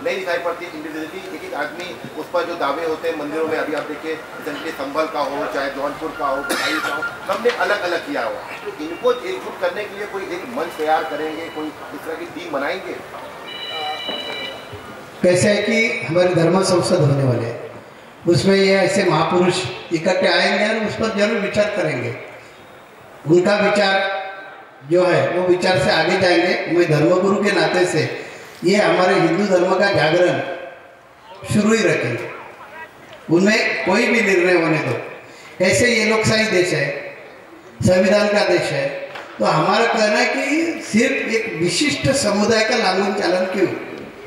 नहीं दिखाई पड़ती इंडिविजुअली। एक एक आदमी उस पर जो दावे होते हैं मंदिरों में, अभी आप देखिए जैसे संभल का हो, चाहे जौनपुर का हो, बधाई का हो, सबने अलग अलग किया हुआ। तो इनको एकजुट करने के लिए कोई एक मंच तैयार करेंगे, कोई इस तरह की टीम बनाएंगे? कैसे है कि हमारे धर्म संसद होने वाले हैं, उसमें ये ऐसे महापुरुष इकट्ठे आएंगे और उस पर जरूर विचार करेंगे। उनका विचार जो है वो विचार से आगे जाएंगे। मैं धर्मगुरु के नाते से ये हमारे हिंदू धर्म का जागरण शुरू ही रखेंगे, उनमें कोई भी निर्णय होने दो। ऐसे ये लोकशाही देश है, संविधान का देश है, तो हमारा कहना है कि सिर्फ एक विशिष्ट समुदाय का लालन चालन क्यों,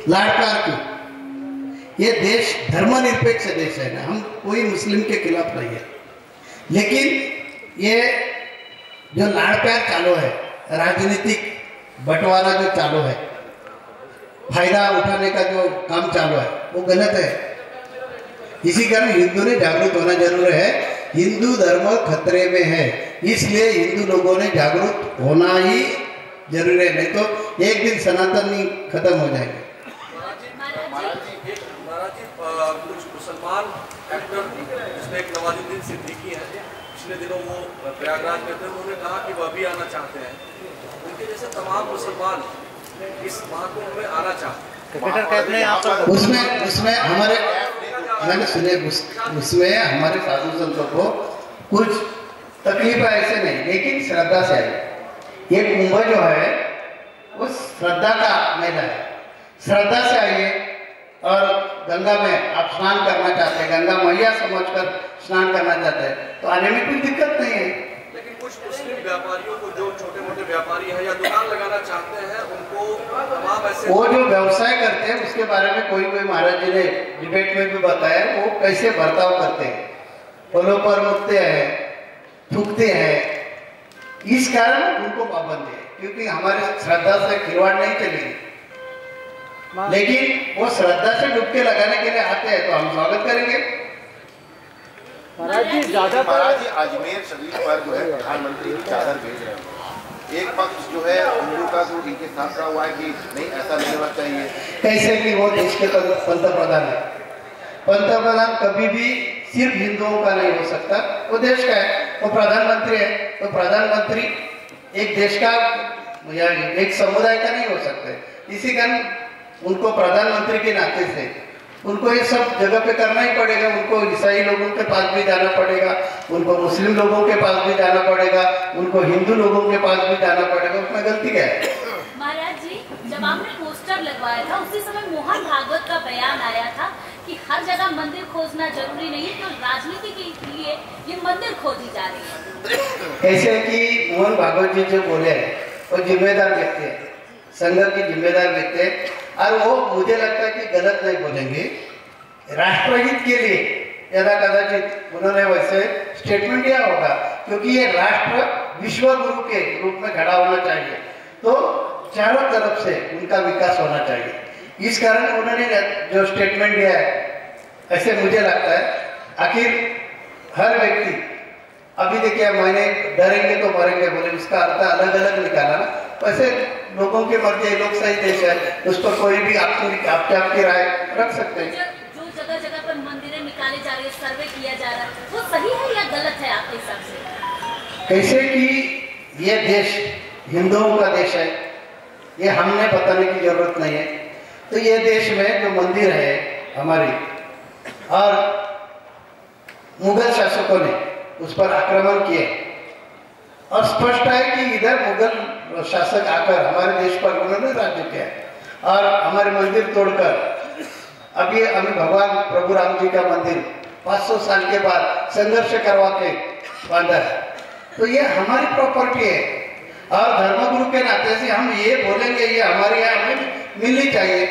लाड़ प्यार क्यों? ये देश धर्मनिरपेक्ष देश है ना, हम कोई मुस्लिम के खिलाफ नहीं है, लेकिन ये जो लाड़ प्यार चालू है, राजनीतिक बंटवारा जो चालू है, फायदा उठाने का जो काम चालू है, वो गलत है। इसी कारण हिंदू ने जागरूक होना जरूर है। हिंदू धर्म खतरे में है, इसलिए हिंदू लोगों ने जागरूक होना ही जरूरी है, नहीं तो एक दिन सनातन ही खत्म हो जाएंगे। कुछ मुसलमान एक्टर जिसमें एक नवाजुद्दीन सिद्दीकी है, पिछले दिनों वो प्रयागराज में थे, उन्होंने कहा कि वह भी आना चाहते हैं। उनके जैसे तमाम मुसलमान इस महाकुंभ में आना चाहते हैं। उसमें हमारे मैंने सुने उसमें हमारे साधु संतों को कुछ तकलीफ ऐसे नहीं, लेकिन श्रद्धा से आइए। ये कुंभ जो है वो श्रद्धा का मेला है, श्रद्धा से आइए। और गंगा में आप स्नान करना चाहते हैं, गंगा मैया समझकर स्नान करना चाहते हैं, तो आने में कोई दिक्कत नहीं है। लेकिन कुछ मुस्लिम व्यापारियों को, जो छोटे मोटे व्यापारी हैं या दुकान लगाना चाहते हैं, उनको तमाम ऐसे वो जो व्यवसाय करते हैं उसके बारे में कोई महाराज जी ने डिबेट में भी बताया, वो कैसे बर्ताव करते हैं, पोलों पर मुकते हैं, थूकते हैं। इस कारण उनको पाबंदी है, क्योंकि हमारे श्रद्धा से खिलवाड़ नहीं चलेगी। लेकिन वो श्रद्धा से डुबके लगाने के लिए आते हैं, तो हम स्वागत करेंगे। महाराज जी अजमेर शरीफ पर जो है प्रधानमंत्री की चादर भेज रहे हैं। एक पक्ष जो है हिंदू का जो इनके साथ खड़ा हुआ है कि नहीं, ऐसा नहीं होना चाहिए। कैसे कि वो देश के पंतप्रधान है, पंतप्रधान कभी भी सिर्फ हिंदुओं का नहीं हो सकता, वो देश का है, वो प्रधानमंत्री है, तो प्रधानमंत्री एक देश का या एक समुदाय का नहीं हो सकते। इसी कारण उनको प्रधानमंत्री के नाते से उनको ये सब जगह पे करना ही पड़ेगा। उनको ईसाई लोगों के पास भी जाना पड़ेगा, उनको मुस्लिम लोगों के पास भी जाना पड़ेगा, उनको हिंदू लोगों के पास भी जाना पड़ेगा। उसमें गलती क्या है? महाराज जी, जब आपने पोस्टर लगवाया था उसी समय मोहन भागवत का बयान आया था कि हर जगह मंदिर खोजना जरूरी नहीं है, तो राजनीति के लिए ये मंदिर खोदी जा रही है। ऐसे कि मोहन भागवत जी जो बोले हैं वो जिम्मेदार व्यक्ति है, संघ की जिम्मेदार व्यक्ति है, और वो मुझे लगता है कि गलत नहीं बोलेंगे। राष्ट्रहित के लिए यदा कदाचित उन्होंने वैसे स्टेटमेंट दिया होगा, क्योंकि ये राष्ट्र विश्व गुरु के रूप में खड़ा होना चाहिए, तो चारों तरफ से उनका विकास होना चाहिए। इस कारण उन्होंने जो स्टेटमेंट दिया है, ऐसे मुझे लगता है आखिर हर व्यक्ति, अभी देखिए मैंने डरेंगे तो मरेंगे बोले, इसका अर्थ अलग अलग निकाला ना। वैसे लोगों के मर्जी, लोकशाही देश है, उस पर कोई भी आपकी राय रख सकते हैं। जो जगह जगह पर मंदिरें निकाली जा रही है, सर्वे किया जा रहा है, वो सही है या गलत है आपके हिसाब से? कैसे कि ये देश हिंदुओं का देश है, ये हमने बताने की जरूरत नहीं है। तो ये देश में जो मंदिर है हमारी, और मुगल शासकों ने उस पर आक्रमण किए, और स्पष्ट है कि इधर मुगल शासक आकर हमारे देश पर उन्होंने राज्य किया और हमारे मंदिर तोड़कर अब ये हमें भगवान प्रभु राम जी का मंदिर 500 साल के बाद संघर्ष करवा के बांधा है। तो ये हमारी प्रॉपर्टी है, और धर्मगुरु के नाते से हम ये बोलेंगे ये हमारे यहाँ हमें मिलनी चाहिए।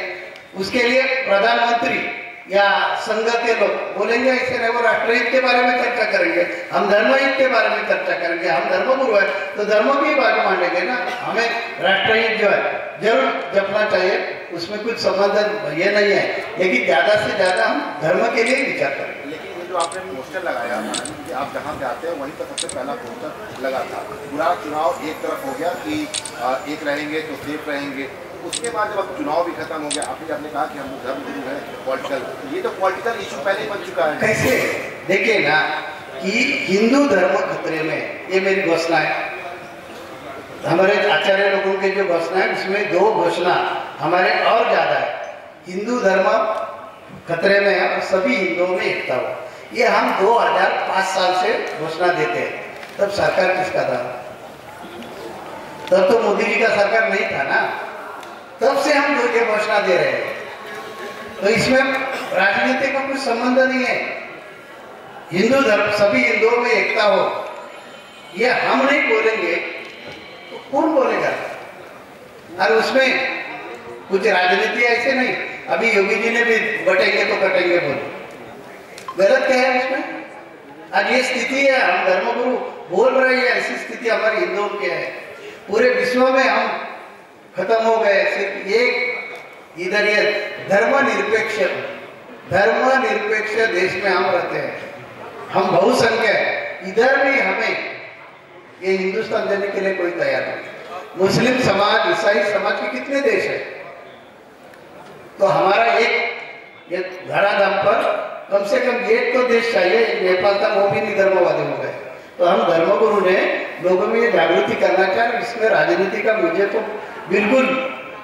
उसके लिए प्रधानमंत्री या संघ के लोग बोलेंगे ऐसे नहीं, वो राष्ट्रहित के बारे में चर्चा करेंगे, हम धर्महित के बारे में चर्चा करेंगे। हम धर्मगुरु है तो धर्म की बात मानेंगे ना। हमें राष्ट्रहित जो है जरूर जपना चाहिए, उसमें कुछ संबंध ये नहीं है, लेकिन ज़्यादा से ज़्यादा हम धर्म के लिए विचार करेंगे। लेकिन ये जो आपने पोस्टर लगाया, कि आप जहाँ से आते हैं वहीं पर सबसे पहला पोस्टर लगा था, पूरा चुनाव एक तरफ हो गया कि एक रहेंगे तो सेफ रहेंगे, उसके बाद जब अब चुनाव भी खत्म हो गया, आपने कहा कि हम धर्म गुरु हैं पॉलिटिकल, ये तो पॉलिटिकल इशू पहले ही बन चुका है। कैसे देखिए ना कि हिंदू धर्म खतरे में, ये मेरी घोषणा है, हमारे आचार्य लोगों की जो घोषणा है उसमें 2 घोषणा हमारे और ज्यादा है। हिंदू धर्म खतरे में है और सभी हिंदुओं में एकता हो, ये हम 2005 साल से घोषणा देते हैं। तब सरकार किसका था? तब तो मोदी जी का सरकार नहीं था ना, तब से हम ये घोषणा दे रहे हैं। तो इसमें राजनीति का कुछ संबंध नहीं है। हिंदू धर्म, सभी हिंदुओं में एकता हो, ये हम नहीं बोलेंगे तो कौन बोलेगा? और उसमें कुछ राजनीति ऐसे नहीं, अभी योगी जी ने भी बटेंगे तो कटेंगे बोले, गलत क्या है उसमें? आज ये स्थिति है, हम धर्मगुरु बोल रहे हैं, ऐसी स्थिति हमारी हिंदुओं की है। पूरे विश्व में हम खत्म हो गए, सिर्फ एक इधर ये धर्मनिरपेक्ष देश में हम रहते हैं, हम बहुसंख्यक, इधर भी हमें ये हिंदुस्तान देने के लिए कोई तैयार नहीं। मुस्लिम समाज, ईसाई समाज के कितने देश है? तो हमारा एक धराधाम पर कम से कम एक तो देश चाहिए। नेपाल था, वो भी नहीं धर्मवादी हो गए। तो हम धर्मगुरु ने लोगों में ये जागृति करना चाहिए। इसमें राजनीति का मुझे तो बिल्कुल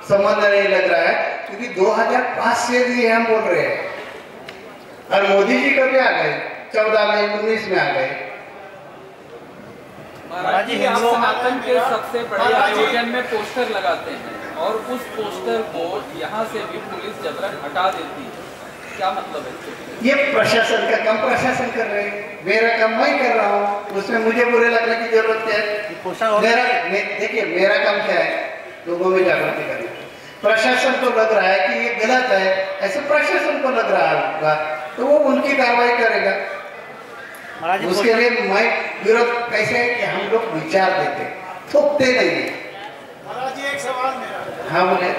संबंध नहीं लग रहा है, क्योंकि 2005 से भी हम बोल रहे हैं और मोदी जी कभी आ गए? 14 में 19 में आ गए। महाराज जी, आप सनातन के सबसे बड़े आयोजन में पोस्टर लगाते हैं और उस पोस्टर को यहाँ से भी पुलिस जबरन हटा देती है, क्या मतलब है? ये प्रशासन का काम प्रशासन कर रहे हैं, मेरा काम मैं कर रहा हूँ, उसमें मुझे बुरे लगने की जरूरत क्या है? देखिए मेरा काम क्या है? लोगों में जागृति करना। प्रशासन को लग रहा है कि ये गलत है, ऐसे प्रशासन को लग रहा होगा तो वो उनकी कार्रवाई करेगा। उसके लिए मैं विरोध कैसे है कि हम लोग विचार देते, थोपते नहीं है। महाराज जी, एक सवाल मेरा। हाँ बोले।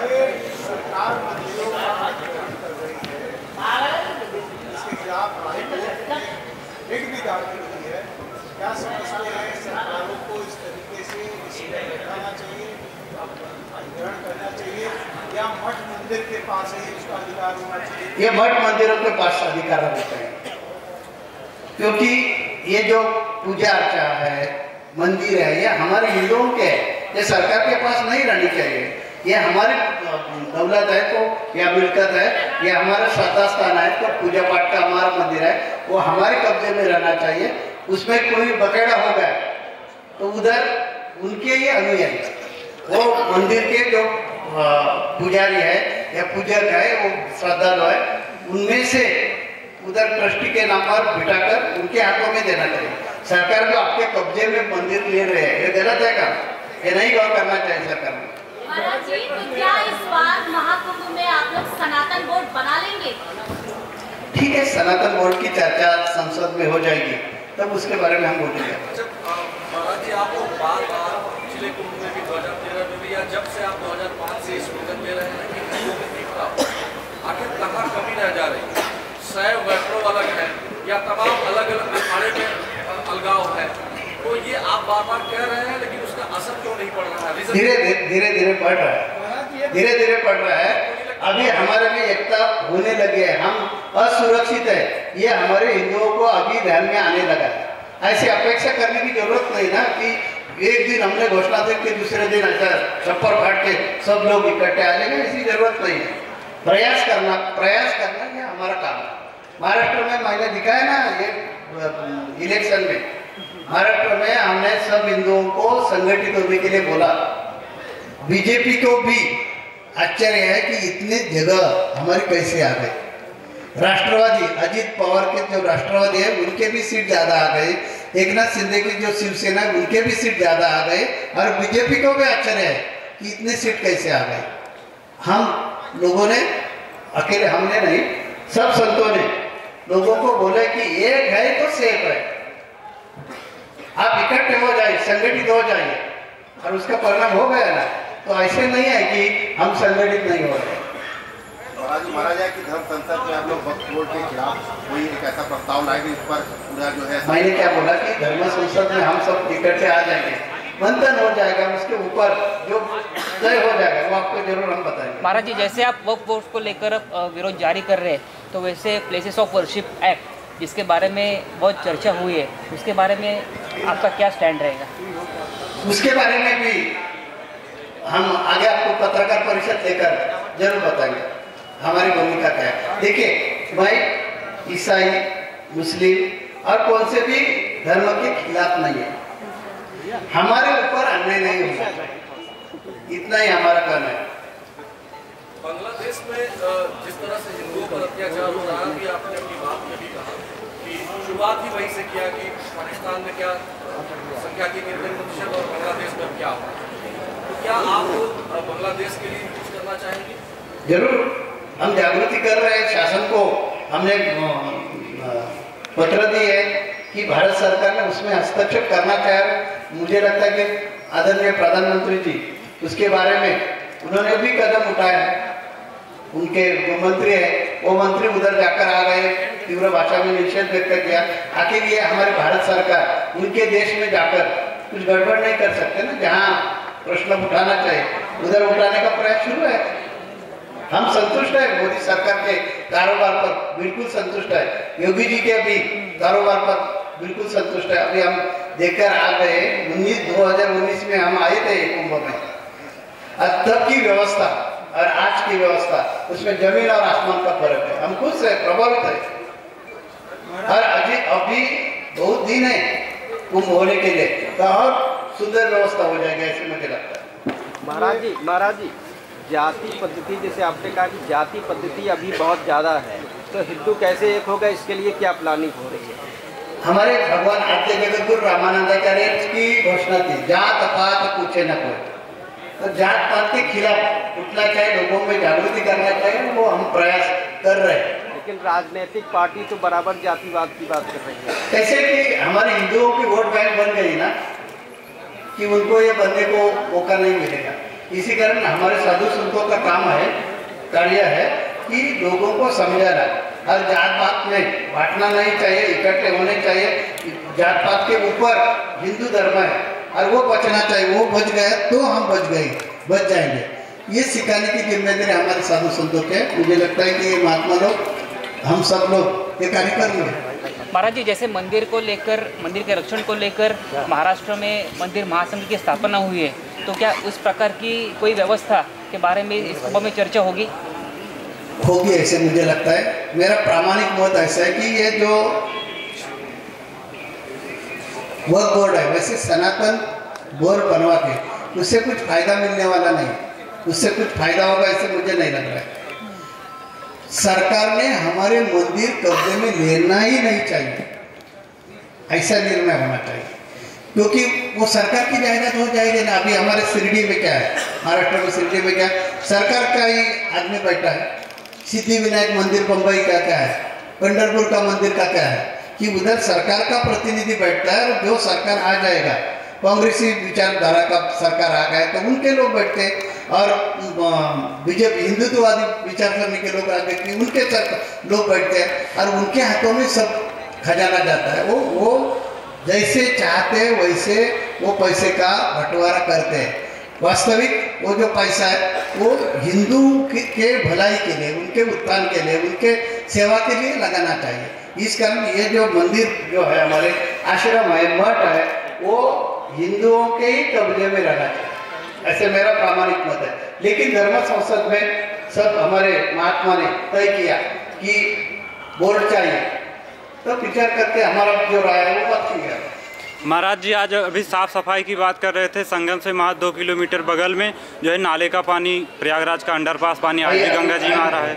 ये सरकार मंदिरों का आक्रमण कर रही है, इसके खिलाफ एक भी दाखिल की है, क्या समझते हैं सरकारों को इस तरीके से इसमें बैठाना चाहिए, ग्रहण करना चाहिए, या मठ मंदिर के पास ही उसका अधिकार होना चाहिए? ये मठ मंदिरों के पास अधिकार होता है, क्योंकि ये जो पूजा अर्चा है, मंदिर है, ये हमारे हिंदुओं के है, ये सरकार के पास नहीं रहनी चाहिए। ये हमारी दौलत है तो या मिल्कत है, ये हमारा श्रद्धा स्थान है, तो पूजा पाठ का हमारा मंदिर है, वो हमारे कब्जे में रहना चाहिए। उसमें कोई बकेड़ा हो गया तो उधर उनके ये अनुयायी, वो मंदिर के जो पुजारी है या पूजक है, वो श्रद्धालु है, उनमें से उधर ट्रस्टी के नाम पर बिठाकर उनके हाथों में देना चाहिए। सरकार जो आपके कब्जे में मंदिर ले रहे हैं, ये गलत है काम, ये नहीं गौर करना चाहिए सरकार को। महाराज जी, तो क्या इस बार महाकुंभ में आप लोग सनातन बोर्ड बना लेंगे? ठीक है, सनातन बोर्ड की चर्चा संसद में हो जाएगी, तब उसके बारे में हम बोलेंगे। महाराज जी, आप लोग बार-बार पिछले कुंभ में भी 2013 में भी, या जब से आप 2005 से स्लोगन दे रहे हैं कि हिंदुओं में एकता, आखिर कहाँ कमी रह जा रही है? शैव वैष्णव अलग है या तमाम अलग अलग अखाड़े में अलगाव है, तो ये आप बार बार कह रहे हैं, लेकिन उसका असर क्यों नहीं पड़ रहा है? धीरे पड़ रहा है, धीरे पड़ रहा है। अभी हमारे में एकता होने लगी है, हम असुरक्षित है, ये हमारे हिंदुओं को अभी ध्यान में आने लगा है। ऐसी अपेक्षा करने की जरूरत नहीं ना कि एक दिन हमने घोषणा दी कि दूसरे दिन ऐसा छप्पर फाड़ के सब लोग इकट्ठे आ जाएंगे, ऐसी जरूरत नहीं है। प्रयास करना ये हमारा काम है। महाराष्ट्र में मैंने दिखाया ना, ये इलेक्शन में महाराष्ट्र में हमने सब हिंदुओं को संगठित होने के लिए बोला। बीजेपी को भी आश्चर्य है कि इतने जगह हमारी कैसे आ गए। राष्ट्रवादी अजित पवार के जो राष्ट्रवादी है उनके भी सीट ज्यादा आ गए, एकनाथ शिंदे की जो शिवसेना उनके भी सीट ज्यादा आ गए, और बीजेपी को भी आश्चर्य है कि इतने सीट कैसे आ गए। हम लोगों ने, अकेले हमने नहीं, सब संतों ने लोगों को बोले कि एक है तो सेफ है, आप इकट्ठे हो जाइए, संगठित हो जाइए, और उसका परिणाम हो गया ना। तो ऐसे नहीं है कि हम संगठित नहीं हो रहे। महाराज जी, माना जाए कि धर्म संसद में आप लोग वक्फ बोर्ड के खिलाफ कोई एक ऐसा प्रस्ताव लाएंगे, इस पर पूरा जो है, मैंने क्या बोला कि धर्म संसद में हम सब इकट्ठे आ जाएंगे, मंथन हो जाएगा, उसके ऊपर जो तय हो जाएगा, वो आपको जरूर हम बताएंगे। महाराज जी, जैसे आप वक्फ बोर्ड को लेकर विरोध जारी कर रहे हैं, तो वैसे प्लेसेस ऑफ वर्शिप एक्ट जिसके बारे में बहुत चर्चा हुई है, उसके बारे में आपका क्या स्टैंड रहेगा? उसके बारे में भी हम आगे आपको पत्रकार परिषद लेकर जरूर बताएंगे हमारी भूमिका क्या है। देखिए, मैं ईसाई, मुस्लिम और कौन से भी धर्म के खिलाफ नहीं है, हमारे ऊपर अन्याय नहीं होगा, इतना ही हमारा कहना है। बांग्लादेश में जिस तरह से हिंदुओं पर अत्याचार हो रहा है, आपने अपनी बात में भी कहा कि शुरुआत ही वहीं से किया कि पाकिस्तान में क्या संख्या की 93% और बांग्लादेश में क्या हुआ, तो क्या आप बांग्लादेश के लिए कुछ करना चाहेंगे? जरूर, हम जागृति कर रहे हैं। शासन को हमने पत्र दी है कि भारत सरकार ने उसमें हस्तक्षेप करना चाहिए। मुझे लगता है कि आदरणीय प्रधानमंत्री जी उसके बारे में उन्होंने भी कदम उठाया है। उनके जो मंत्री है वो मंत्री उधर जाकर आ गए, तीव्र भाषा में निषेध व्यक्त किया। आखिर ये हमारी भारत सरकार उनके देश में जाकर कुछ गड़बड़ नहीं कर सकते ना, जहाँ प्रश्न उठाना चाहिए उधर उठाने का प्रयास शुरू है। हम संतुष्ट है मोदी सरकार के कारोबार पर, बिल्कुल संतुष्ट है। योगी जी के भी कारोबार पर बिल्कुल संतुष्ट है। अभी हम देखकर आ गए 2019 में हम आए थे कुंभ में, तब की व्यवस्था और आज की व्यवस्था उसमें जमीन और आसमान का फर्क है। हम खुश है, प्रभावित है। और अभी बहुत दिन है कुंभ होने के लिए, तो और सुंदर व्यवस्था हो जाएगी ऐसे मुझे लगता है। महाराज जी, जाति पद्धति, जैसे आपने कहा कि जाति पद्धति अभी बहुत ज़्यादा है, तो हिंदू कैसे एक होगा, इसके लिए क्या प्लानिंग हो रही है? हमारे भगवान आद्य जगत गुरु रामानंदाचार्य की घोषणा थी, जात पात पूछे न कोई। तो जात पात के खिलाफ उठना चाहिए, लोगों में जागृति करना चाहिए, वो हम प्रयास कर रहे हैं। लेकिन राजनीतिक पार्टी तो बराबर जातिवाद की बात कर रही है। कैसे कि हमारे हिंदुओं की वोट बैंक बन गई ना, कि उनको ये बनने को मौका नहीं मिलेगा। इसी कारण हमारे साधु संतों का काम है, कार्य है कि लोगों को समझाना। हर जात पात में बांटना नहीं चाहिए, इकट्ठे होने चाहिए। जात पात के ऊपर हिंदू धर्म है और वो बचना चाहिए। वो बच गया तो हम बच जाएंगे। ये सिखाने की जिम्मेदारी हमारे साधु संतों के। मुझे लगता है कि ये महात्मा लोग, हम सब लोग ये कार्य करेंगे। महाराज जी, जैसे मंदिर को लेकर, मंदिर के रक्षण को लेकर महाराष्ट्र में मंदिर महासंघ की स्थापना हुई है, तो क्या उस प्रकार की कोई व्यवस्था के बारे में इस सभा में चर्चा होगी? ऐसे मुझे लगता है। मेरा प्रामाणिक मत ऐसा है कि ये जो वक्फ बोर्ड है, वैसे सनातन बोर्ड बनवा के उससे कुछ फायदा मिलने वाला नहीं, उससे कुछ फायदा होगा ऐसे मुझे नहीं लग रहा है। सरकार ने हमारे मंदिर कब्जे में लेना ही नहीं चाहिए, ऐसा निर्णय होना चाहिए, क्योंकि वो सरकार की जायदाद हो जाएगी ना। अभी हमारे शिरडी में क्या है, महाराष्ट्र में शिरडी में क्या सरकार का ही आदमी बैठा है। सिद्धिविनायक मंदिर बम्बई का क्या है, पंढरपुर का मंदिर का क्या है, कि उधर सरकार का प्रतिनिधि बैठता है। और जो सरकार आ जाएगा, कांग्रेसी विचारधारा का सरकार आ गए तो उनके लोग बैठते हैं, और बीजेपी हिंदुत्ववादी विचारसरणी के लोग आ गए उनके लोग बैठते हैं, और उनके हाथों में सब खजाना जाता है। वो जैसे चाहते हैं वैसे वो पैसे का बंटवारा करते हैं। वास्तविक वो जो पैसा है वो हिंदू के भलाई के लिए, उनके उत्थान के लिए, उनके सेवा के लिए लगाना चाहिए। इस कारण ये जो मंदिर जो है, हमारे आश्रम है, मठ है, वो हिंदुओं के ही कब्जे में रहना चाहिए, ऐसे मेरा प्रामाणिक मत है। लेकिन धर्म संसद में सब हमारे महात्मा ने तय किया कि बोर्ड चाहिए, तो विचार करके हमारा जो राय है वो बात किया। महाराज जी, आज अभी साफ सफाई की बात कर रहे थे। संगम से महज 2 किलोमीटर बगल में जो है नाले का पानी, प्रयागराज का अंडरपास पानी आज भी गंगा जी में आ रहा है।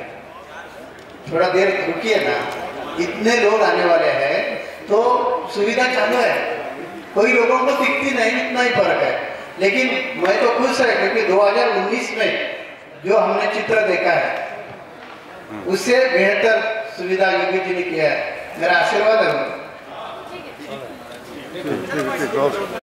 थोड़ा देर रुकिए ना, इतने लोग आने वाले हैं तो सुविधा चालू है, कोई लोगों को दिखती नहीं, इतना ही फर्क है। लेकिन मैं तो खुश है क्योंकि 2019 में जो हमने चित्र देखा है उससे बेहतर सुविधा योगी जी ने किया है। मेरा आशीर्वाद है।